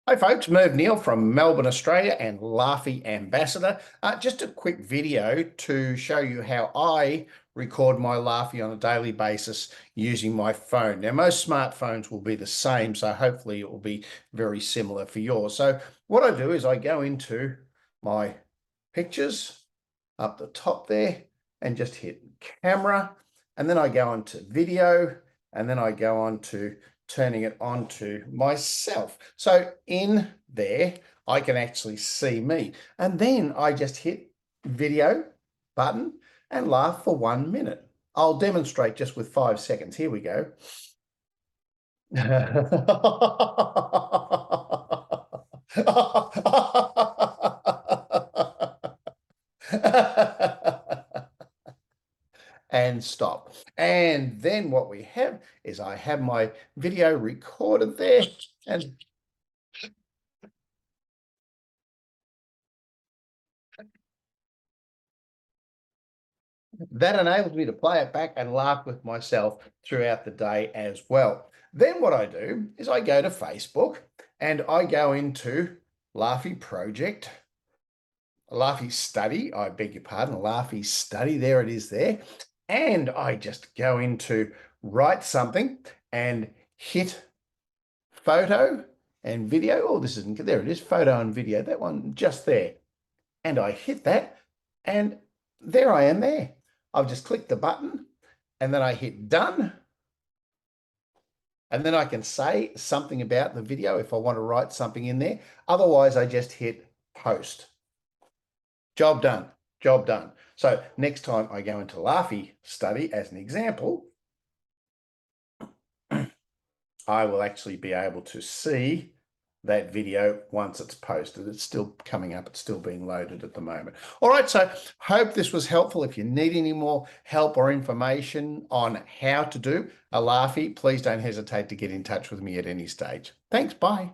Hi folks, Merv Neil from Melbourne, Australia and Laughie Ambassador. Just a quick video to show you how I record my Laughie on a daily basis using my phone. Now, most smartphones will be the same, so hopefully it will be very similar for yours. So what I do is I go into my pictures up the top there and just hit camera, and then I go on to video, and then I go on to turning it on to myself. So in there, I can actually see me. And then I just hit video button and laugh for 1 minute. I'll demonstrate just with 5 seconds. Here we go. And stop. And then what we have is I have my video recorded there, and that enables me to play it back and laugh with myself throughout the day as well. Then what I do is I go to Facebook and I go into Laughie Project, Laughie Study, I beg your pardon, Laughie Study, there it is there. And I just go into write something and hit photo and video. Oh, this isn't, there it is, photo and video, that one just there. And I hit that and there I am there. I've just clicked the button and then I hit done. And then I can say something about the video if I want to write something in there. Otherwise, I just hit post. Job done, job done. So next time I go into Laughie Study as an example, I will actually be able to see that video once it's posted. It's still coming up. It's still being loaded at the moment. All right, so hope this was helpful. If you need any more help or information on how to do a Laughie, please don't hesitate to get in touch with me at any stage. Thanks, bye.